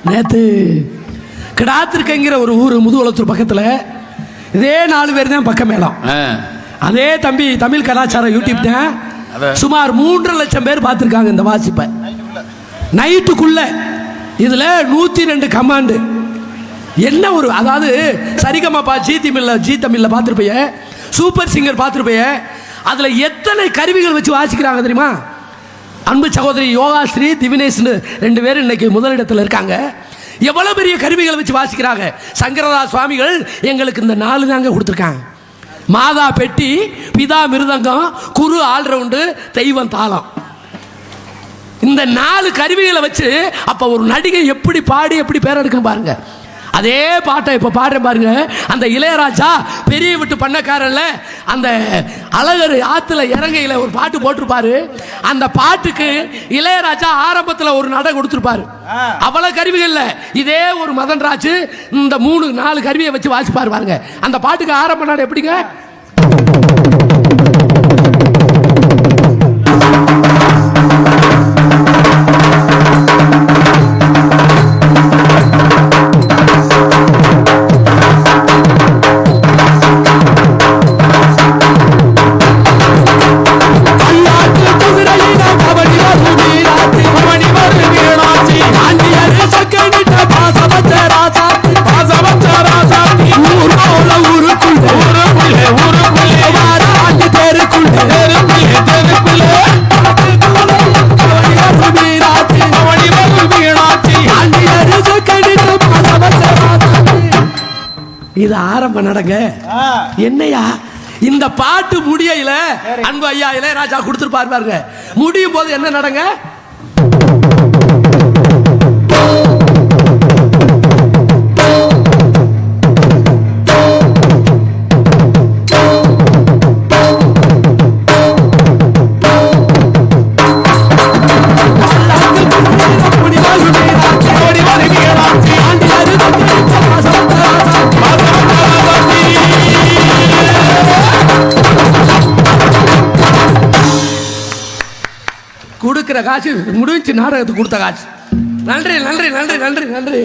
நேற்று கிடாத்திருக்கங்கிற ஒரு ஊர் முதுகுளத்தூர் பக்கத்தில் இதே 4 பேர் தான் பக்கம் மேளம். அதே தம்பி தமிழ் கலாச்சாரம் யூடியூப் தான் சுமார் 3.5 லட்சம் பேர் பார்த்துருக்காங்க இந்த வாசிப்பை நைட்டுக்குள்ள. இதில் 102 கமாண்டு. என்ன ஒரு, அதாவது சரிகமாப்பா ஜி தமிழில் பார்த்துருப்பைய, சூப்பர் சிங்கர் பார்த்துருப்பைய, அதில் எத்தனை கருவிகள் வச்சு வாசிக்கிறாங்க தெரியுமா? அன்பு சகோதரி யோகாஸ்ரீ திவினேஷ்னு 2 பேர் இன்னைக்கு முதலிடத்தில் இருக்காங்க. எவ்வளவு பெரிய கருவிகளை வச்சு வாசிக்கிறாங்க. சங்கரதாஸ் சுவாமிகள் எங்களுக்கு இந்த 4 தாங்க கொடுத்துருக்காங்க. மாதா பெட்டி, பிதா மிருதங்கம், குரு ஆல்ரவுண்டு, தெய்வம் தாளம். இந்த 4 கருவிகளை வச்சு அப்ப ஒரு நடிகை எப்படி பாடி எப்படி பேர் எடுக்கணும் பாருங்க. அதே பாட்டை இப்ப பாடுற பாருங்க. அந்த இளையராஜா பெரிய விட்டு பண்ணக்காரல்ல அந்த அழகர் ஆத்துல இறங்கையில ஒரு பாட்டு போட்டிருப்பாரு. அந்த பாட்டுக்கு இளையராஜா ஆரம்பத்துல ஒரு நடை கொடுத்திருப்பாரு. அவ்வளவு கருவிகள்ல இதே ஒரு மதன்ராஜ் இந்த 3-4 கருவியை வச்சு வாசிப்பாரு பாருங்க. அந்த பாட்டுக்கு ஆரம்ப நாடு எப்படிங்க? இது ஆரம்ப நடங்க. என்னையா இந்த பாட்டு முடியல அன்பு ஐயா இளையராஜா கொடுத்துருப்பாரு பாருங்க. முடியும் போது என்ன நடங்க? கொடுக்கிற காசு முடிஞ்சு நாடகத்துக்கு கொடுத்த காசு. நன்றி நன்றி நன்றி நன்றி நன்றி.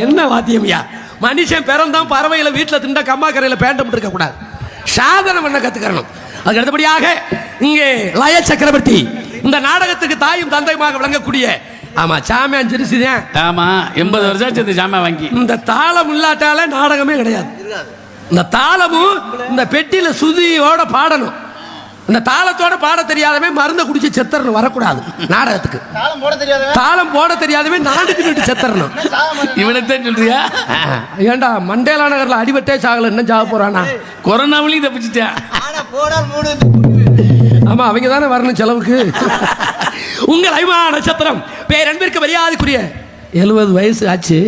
என்ன வாத்தியம்யா, மனுஷன் பிறந்தான் பறவையில வீட்டில் திண்ட கம்மா கரையில் பேண்டம் இருக்க கூடாது, சாதனை பண்ண கத்துக்கணும். அதுக்கு அடுத்தபடியாக இங்கே லய சக்கரவர்த்தி இந்த நாடகத்துக்கு தாயும் தந்தையுமாக விளங்கக்கூடிய ஆமா சாமியான் ஜெருசிதான். ஆமா 80 வருஷம் சேர்த்து சாமியா வாங்கி. இந்த தாளம் இல்லாட்டால நாடகமே கிடையாது. இந்த தாளமும் இந்த பெட்டியில சுதியோட பாடணும். இந்த தாளத்தோட பாட தெரியாதவன் மருந்தை குடிச்சு செத்தரணும் வரக்கூடாது நாடகத்துக்கு. தாளம் போட தெரியாதவன் நாடுக்கு நின்று செத்தரணும். இவனைத்தான் சொல்றியா? ஏண்டா மண்டேலா நகர்ல அடிபட்டே சாகல, என்ன சாக போறானா? கொரோனாவிலையும் தப்பிச்சுட்டா. ஆமா அவங்க தானே வரணும் செலவுக்கு. உங்கள் அபிமான நட்சத்திரம் பேரன்பிற்கு மரியாதைக்குரிய 70 வயசு ஆச்சு.